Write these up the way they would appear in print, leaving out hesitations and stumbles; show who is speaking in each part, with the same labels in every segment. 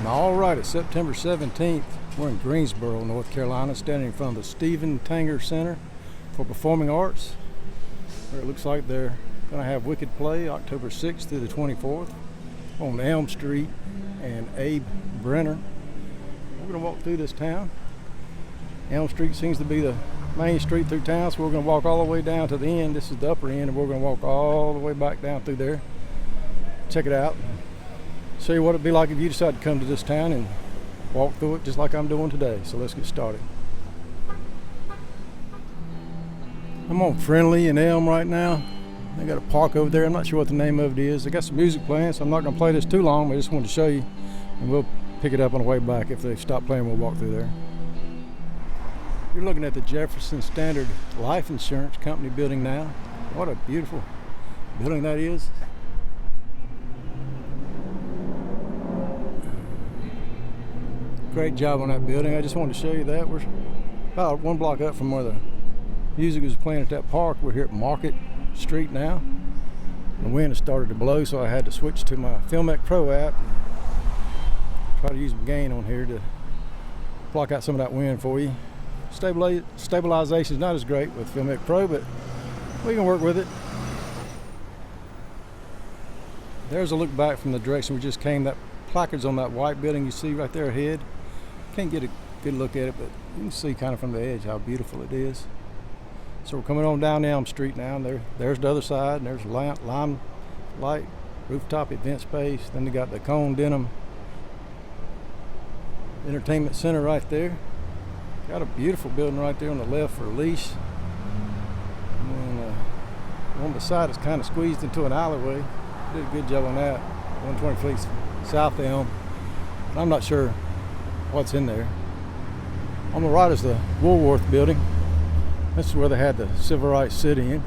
Speaker 1: All right, it's September 17th. We're in Greensboro, North Carolina, standing in front of the Stephen Tanger Center for Performing Arts, where it looks like they're going to have Wicked Play October 6th through the 24th on Elm Street and Abe Brenner. We're going to walk through this town. Elm Street seems to be the main street through town, so we're going to walk all the way down to the end. This is the upper end, and we're going to walk all the way back down through there. Check it out. Show you what it'd be like if you decide to come to this town and walk through it just like I'm doing today. So let's get started. I'm on Friendly and Elm right now. They got a park over there. I'm not sure what the name of it is. They got some music playing, so I'm not going to play this too long, but I just wanted to show you, and we'll pick it up on the way back. If they stop playing, we'll walk through there. You're looking at the Jefferson Standard Life Insurance Company building now. What a beautiful building that is. Great job on that building. I just wanted to show you that. We're about one block up from where the music was playing at that park. We're here at Market Street now. The wind has started to blow, so I had to switch to my Filmic Pro app and try to use some gain on here to block out some of that wind for you. Stabilization is not as great with Filmic Pro, but we can work with it. There's a look back from the direction we just came. That placard's on that white building you see right there ahead. Can't get a good look at it, but you can see kind of from the edge how beautiful it is. So we're coming on down Elm Street now, and there's the other side, and there's Limelight Rooftop Event Space. Then they got the Cone Denim Entertainment Center right there. Got a beautiful building right there on the left for lease. And the one beside it's kind of squeezed into an alleyway. Did a good job on that. 120 feet south Elm. I'm not sure what's in there. On the right is the Woolworth building. This is where they had the Civil Rights Sit-In.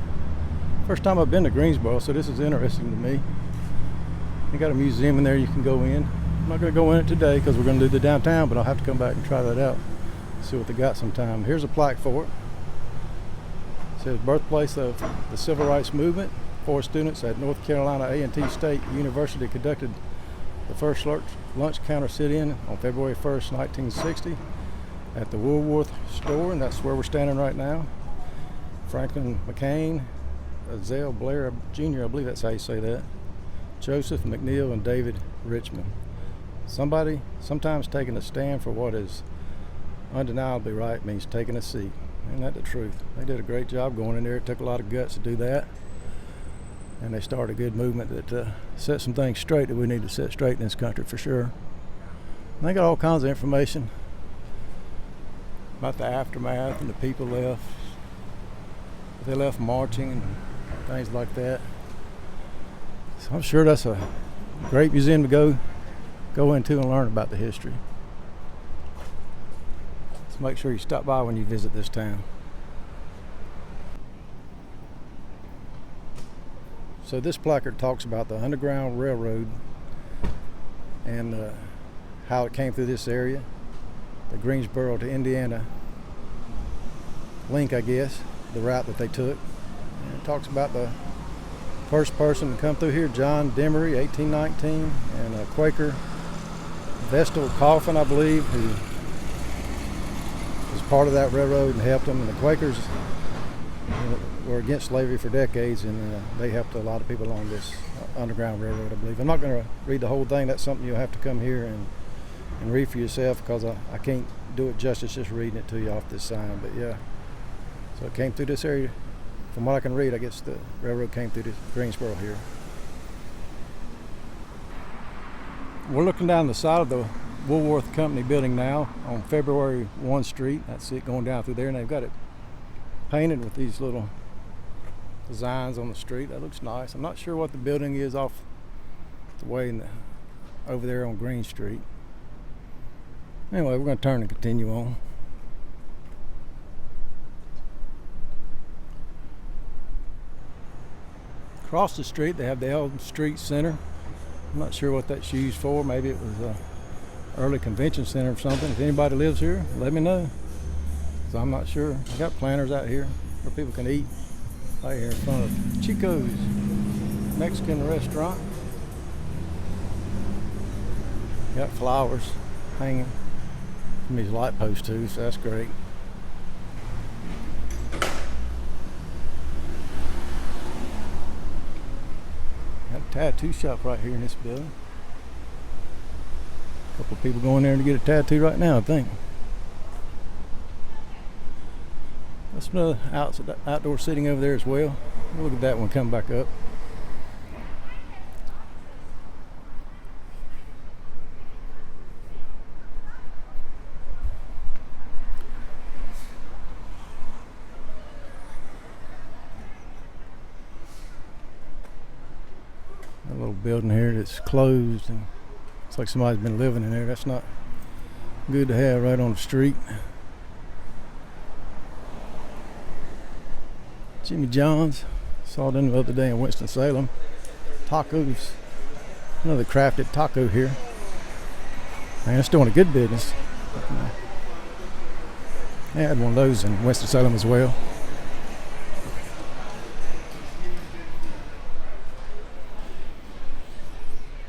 Speaker 1: First time I've been to Greensboro, so this is interesting to me. They got a museum in there you can go in. I'm not going to go in it today because we're going to do the downtown, but I'll have to come back and try that out. See what they got sometime. Here's a plaque for it. It says birthplace of the Civil Rights Movement. 4 students at North Carolina A&T State University conducted the first lunch counter sit-in on February 1st, 1960 at the Woolworth store, and that's where we're standing right now. Franklin McCain, Azale Blair Jr., I believe that's how you say that, Joseph McNeil, and David Richmond. Somebody sometimes taking a stand for what is undeniably right means taking a seat. Isn't that the truth? They did a great job going in there. It took a lot of guts to do that. And they started a good movement that set some things straight that we need to set straight in this country for sure. And they got all kinds of information about the aftermath and the people left. They left marching and things like that. So I'm sure that's a great museum to go into and learn about the history. So make sure you stop by when you visit this town. So this placard talks about the Underground Railroad and how it came through this area, the Greensboro to Indiana link, I guess, the route that they took. And it talks about the first person to come through here, John Demery, 1819, and a Quaker, Vestal Coffin, I believe, who was part of that railroad and helped them. And the Quakers were against slavery for decades, and they helped a lot of people along this Underground Railroad, I believe. I'm not going to read the whole thing. That's something you'll have to come here and read for yourself, because I can't do it justice just reading it to you off this sign. But yeah, so it came through this area. From what I can read, I guess the railroad came through this Greensboro here. We're looking down the side of the Woolworth Company building now on February 1 Street. That's it, going down through there, and they've got it painted with these little designs on the street. That looks nice. I'm not sure what the building is off the way over there on Green Street. Anyway, we're going to turn and continue on. Across the street they have the Elm Street Center. I'm not sure what that's used for. Maybe it was a early convention center or something. If anybody lives here, let me know. So I'm not sure. I got planters out here where people can eat. Right here in front of Chico's Mexican restaurant. Got flowers hanging from these light posts too, so that's great. Got a tattoo shop right here in this building. A couple of people going there to get a tattoo right now, I think. That's another outdoor seating over there as well. We'll look at that one come back up. A little building here that's closed and looks like somebody's been living in there. That's not good to have right on the street. Jimmy John's, saw them the other day in Winston-Salem. Tacos, another crafted taco here. Man, it's doing a good business. They had one of those in Winston-Salem as well.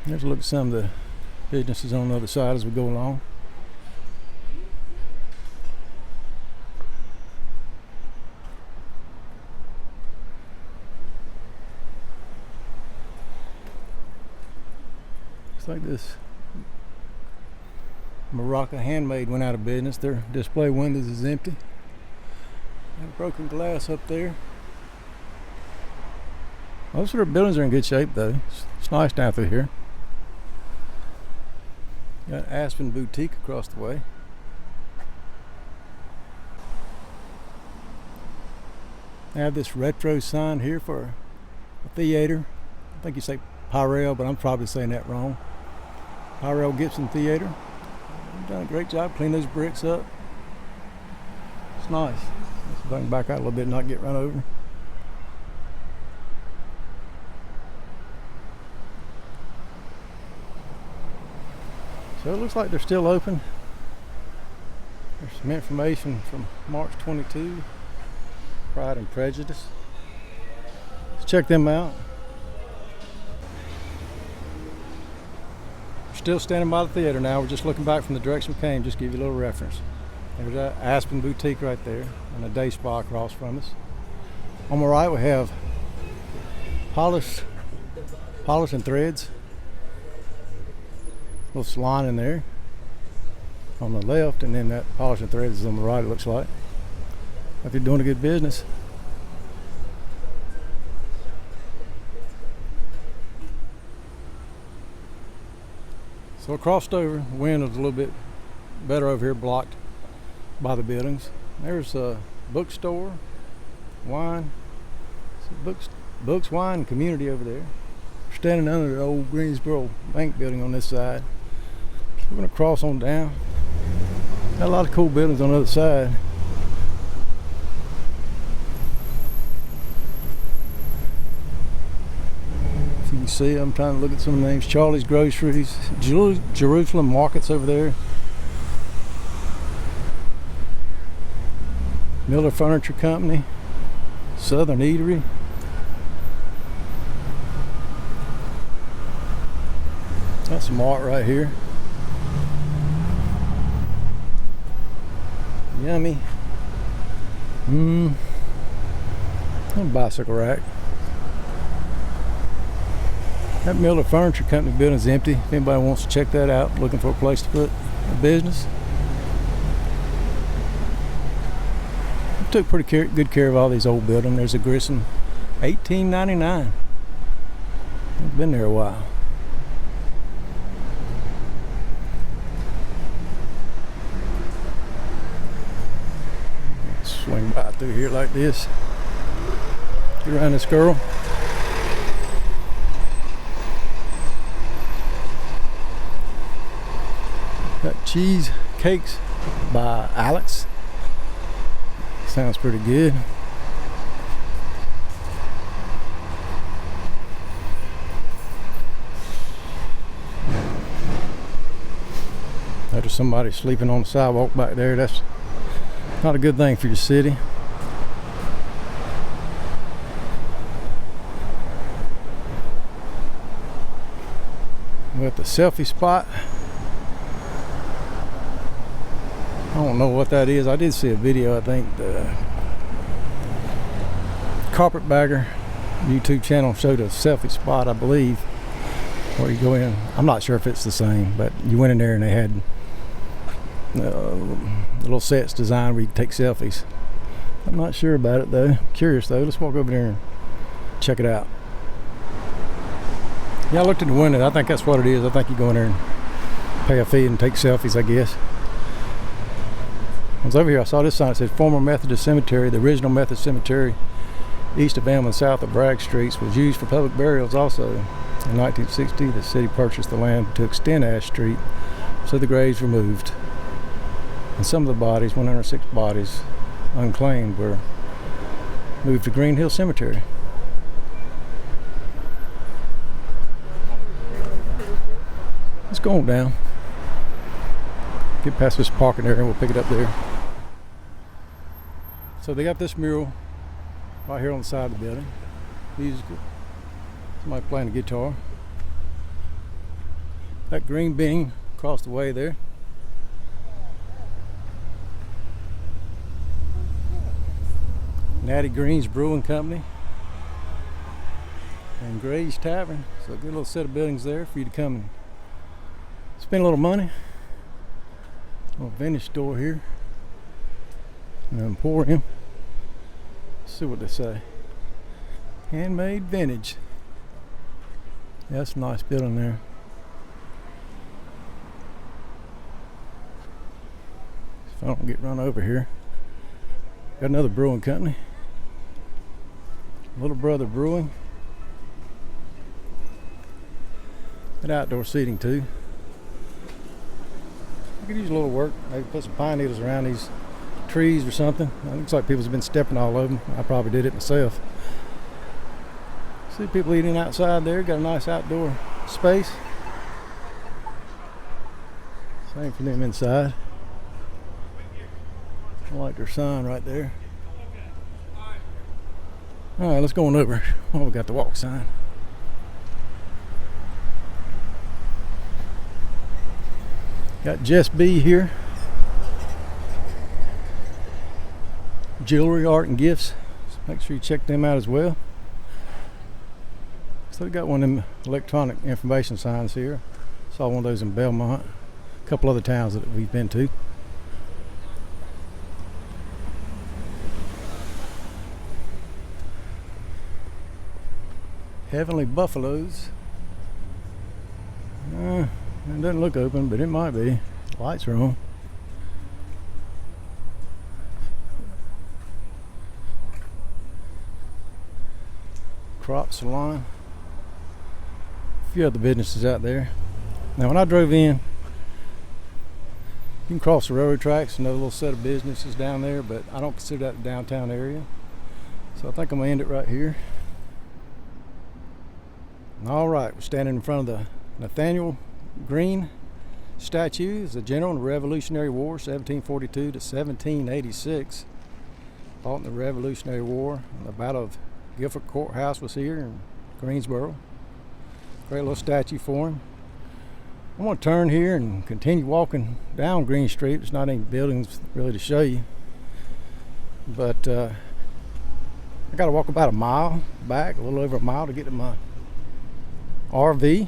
Speaker 1: Let's look at some of the businesses on the other side as we go along. Looks like this Morocco Handmade went out of business. Their display windows is empty. And broken glass up there. Most of their buildings are in good shape though. It's nice down through here. Got Aspen Boutique across the way. I have this retro sign here for a theater. I think you say Pyrell, but I'm probably saying that wrong. Pyrell Gibson Theater. They've done a great job cleaning those bricks up. It's nice. Let's see if I can back out a little bit and not get run over. So it looks like they're still open. There's some information from March 22, Pride and Prejudice. Let's check them out. We're still standing by the theater now. We're just looking back from the direction we came, just to give you a little reference. There's that Aspen Boutique right there and a day spa across from us. On my right we have Polish and Threads. Little salon in there on the left, and then that Polish and Threads is on the right, it looks like. Like they're doing a good business. So I crossed over. The wind was a little bit better over here, blocked by the buildings. There's a bookstore, wine, books, wine, community over there. Standing under the old Greensboro bank building on this side. We're going to cross on down. Got a lot of cool buildings on the other side. If you can see, I'm trying to look at some of the names. Charlie's Groceries, Jerusalem Markets over there. Miller Furniture Company, Southern Eatery. That's Mart right here. Yummy. A bicycle rack. That Miller Furniture Company building's empty. If anybody wants to check that out, looking for a place to put a business. I took pretty good care of all these old buildings. There's a Grissom, $18.99. I've been there a while. Swing by through here like this. Get around this girl. Got cheese cakes by Alex. Sounds pretty good. There's somebody sleeping on the sidewalk back there. That's not a good thing for your city. We're at the selfie spot. I don't know what that is. I did see a video, I think the Carpetbagger YouTube channel showed a selfie spot, I believe, where you go in. I'm not sure if it's the same, but you went in there and they had little sets designed where you could take selfies. I'm not sure about it though. Curious though. Let's walk over there and check it out. Yeah, I looked in the window. I think that's what it is. I think you go in there and pay a fee and take selfies, I guess. I was over here, I saw this sign. It said former Methodist Cemetery. The original Methodist Cemetery east of Elm and south of Bragg Streets was used for public burials also. In 1960, the city purchased the land to extend Ash Street, so the graves were moved. And some of the bodies, 106 bodies, unclaimed, were moved to Green Hill Cemetery. Let's go on down. Get past this parking area and we'll pick it up there. So they got this mural right here on the side of the building. Musical. Somebody playing a guitar. That green bean across the way there. Natty Green's Brewing Company and Gray's Tavern. So a good little set of buildings there for you to come and spend a little money. A little vintage store here. An emporium. Let's see what they say. Handmade vintage. Yeah, that's a nice building there. If I don't get run over here. Got another brewing company. Little Brother Brewing. Got outdoor seating too. I could use a little work. Maybe put some pine needles around these trees or something. It looks like people's been stepping all over them. I probably did it myself. See people eating outside there. Got a nice outdoor space. Same for them inside. I like their sign right there. Alright, let's go on over. Oh, we got the walk sign. Got Jess B here. Jewelry, art, and gifts. So make sure you check them out as well. So they got one of them electronic information signs here. Saw one of those in Belmont. A couple other towns that we've been to. Heavenly Buffaloes. It doesn't look open, but it might be. Lights are on. Crop Salon. A few other businesses out there. Now when I drove in, you can cross the railroad tracks, another little set of businesses down there, but I don't consider that the downtown area. So I think I'm gonna end it right here. All right, we're standing in front of the Nathaniel Green statue. Is a general in the Revolutionary War, 1742 to 1786. Fought in the Revolutionary War. The Battle of Guilford Courthouse was here in Greensboro. Great little statue for him. I'm going to turn here and continue walking down Green Street. There's not any buildings really to show you, but I got to walk about a mile back, a little over a mile, to get to my RV,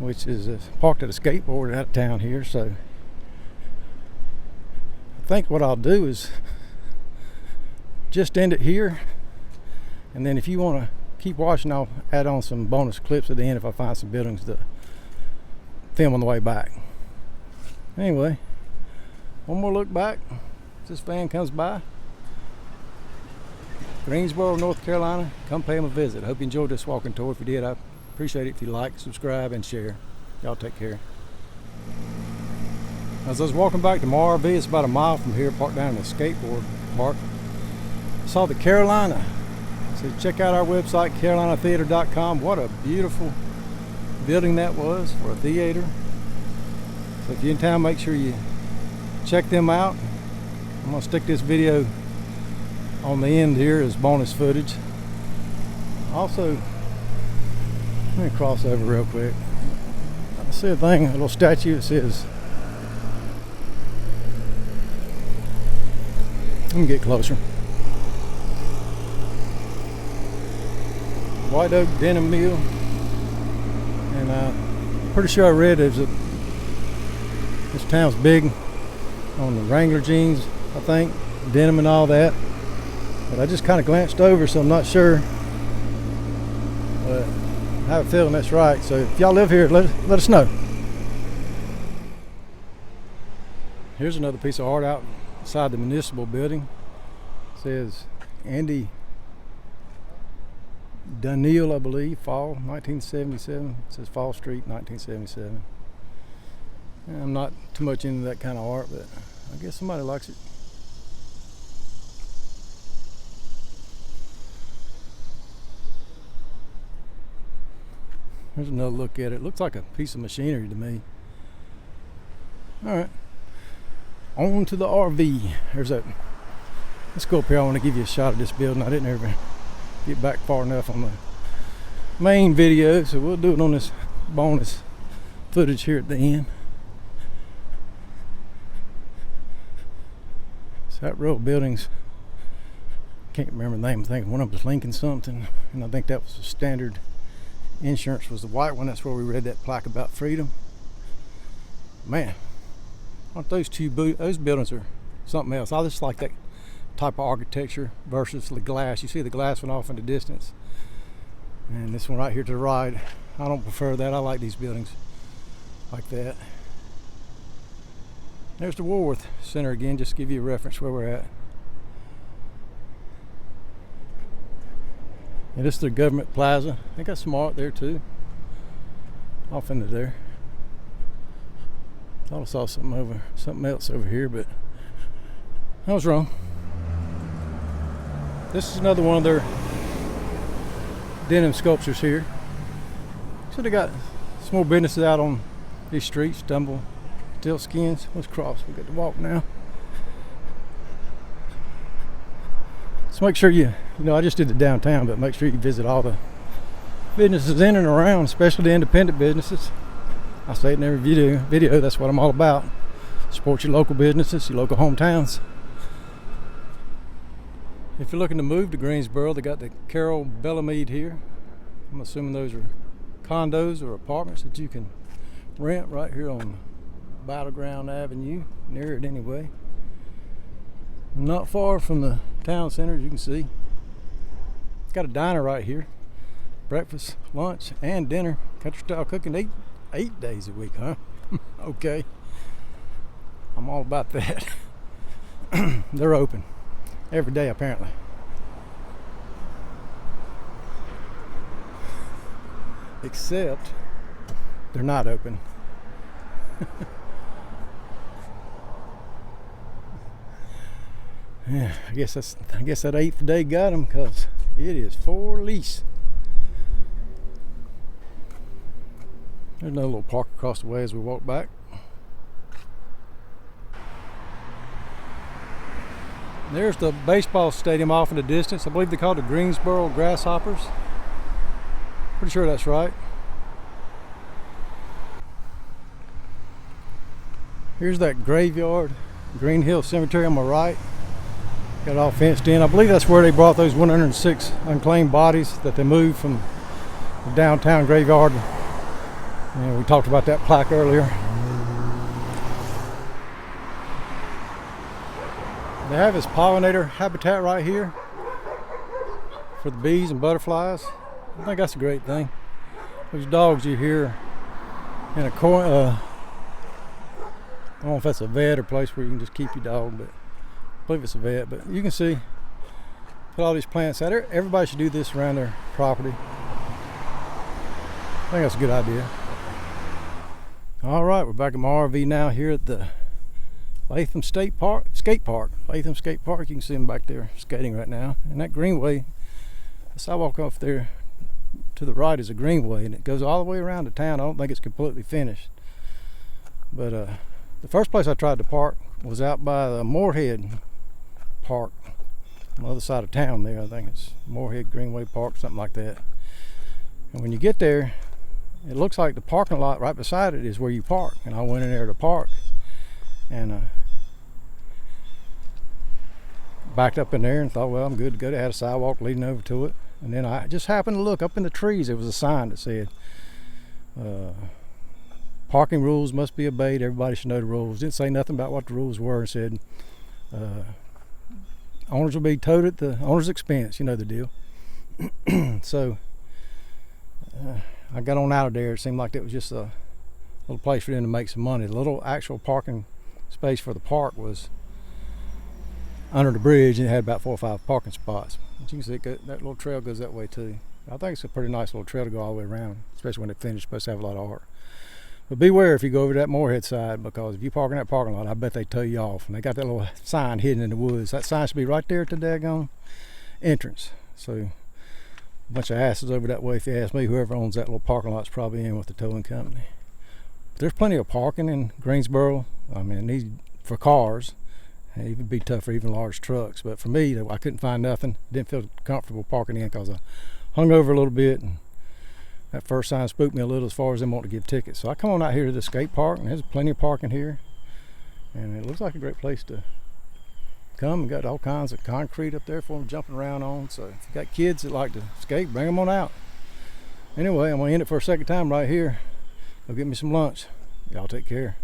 Speaker 1: which is parked at a skateboard out of town here. So I think what I'll do is just end it here, and then if you want to keep watching, I'll add on some bonus clips at the end if I find some buildings to film on the way back. Anyway, one more look back as this van comes by. Greensboro, North Carolina. Come pay them a visit. I hope you enjoyed this walking tour. If you did, I appreciate it if you like, subscribe, and share. Y'all take care. As I was walking back to my RV, it's about a mile from here, parked down in the skateboard park. I saw the Carolina. So check out our website, carolinatheater.com. What a beautiful building that was for a theater. So if you're in town, make sure you check them out. I'm going to stick this video on the end here as bonus footage. Also, let me cross over real quick. I see a thing, a little statue that says Let me get closer. White Oak Denim Mill. And pretty sure I read this town's big on the Wrangler jeans, I think, denim and all that. But I just kind of glanced over, so I'm not sure. But I have a feeling that's right. So if y'all live here, let us know. Here's another piece of art outside the municipal building. It says Andy Dunneal, I believe, Fall 1977. It says Fall Street 1977. I'm not too much into that kind of art, but I guess somebody likes it. Here's another look at it. Looks like a piece of machinery to me. Alright. On to the RV. There's that. Let's go up here. I want to give you a shot of this building. I didn't ever get back far enough on the main video, so we'll do it on this bonus footage here at the end. So that row of buildings, can't remember the name. I think one of them was Lincoln something, and I think that was the Standard Insurance was the white one. That's where we read that plaque about freedom. Man, aren't those those buildings are something else. I just like that type of architecture versus the glass. You see the glass one off in the distance, and this one right here to the right. I don't prefer that. I like these buildings like that. There's the Woolworth Center again, just to give you a reference where we're at. And this is the Government Plaza. I think that's some art there too. Off into there. Thought I saw something else over here, but I was wrong. This is another one of their denim sculptures here. So they got some more businesses out on these streets. Stumble, Still Skins. Let's cross. We got to walk now. So make sure you know, I just did the downtown, but make sure you visit all the businesses in and around, especially the independent businesses. I say it in every video. That's what I'm all about. Support your local businesses, your local hometowns. If you're looking to move to Greensboro, they got the Carol Bellamede here. I'm assuming those are condos or apartments that you can rent right here on Battleground Avenue, near it anyway. Not far from the town center, as you can see. It's got a diner right here. Breakfast, lunch, and dinner. Country style cooking 8 days a week, huh? Okay. I'm all about that. They're open every day, apparently. Except they're not open. Yeah, I guess that 8th day got them, because it is for lease. There's another little park across the way as we walk back. There's the baseball stadium off in the distance. I believe they call it the Greensboro Grasshoppers. Pretty sure that's right. Here's that graveyard, Green Hill Cemetery on my right. Got it all fenced in. I believe that's where they brought those 106 unclaimed bodies that they moved from the downtown graveyard. And we talked about that plaque earlier. They have this pollinator habitat right here for the bees and butterflies. I think that's a great thing. Those dogs you hear in a corner, I don't know if that's a vet or place where you can just keep your dog, but I believe it's a vet. But you can see, put all these plants out there. Everybody should do this around their property. I think that's a good idea. All right, we're back at my RV now here at the Latham Skate Park. Latham Skate Park. You can see them back there skating right now. And that greenway, the sidewalk off there to the right is a greenway, and it goes all the way around the town. I don't think it's completely finished. But the first place I tried to park was out by the Moorhead Park on the other side of town there. I think it's Moorhead Greenway Park, something like that. And when you get there, it looks like the parking lot right beside it is where you park. And I went in there to park. And backed up in there and thought, well, I'm good to go. They had a sidewalk leading over to it. And then I just happened to look up in the trees. There was a sign that said, parking rules must be obeyed. Everybody should know the rules. Didn't say nothing about what the rules were. It said, owners will be towed at the owner's expense. You know the deal. So I got on out of there. It seemed like it was just a little place for them to make some money. The little actual parking space for the park was under the bridge, and it had about 4 or 5 parking spots. But you can see that little trail goes that way too. I think it's a pretty nice little trail to go all the way around, especially when they finish. It's supposed to have a lot of art. But beware if you go over that Moorhead side, because if you park in that parking lot, I bet they tow you off. And they got that little sign hidden in the woods. That sign should be right there at the daggone entrance. So a bunch of asses over that way. If you ask me, whoever owns that little parking lot's probably in with the towing company. But there's plenty of parking in Greensboro. I mean, it needs for cars. It would be tough for even large trucks. But for me, I couldn't find nothing. Didn't feel comfortable parking in because I hung over a little bit. And that first sign spooked me a little as far as them wanting to give tickets. So I come on out here to the skate park, and there's plenty of parking here. And it looks like a great place to come. And got all kinds of concrete up there for them jumping around on. So if you got kids that like to skate, bring them on out. Anyway, I'm going to end it for a second time right here. Go get me some lunch. Y'all take care.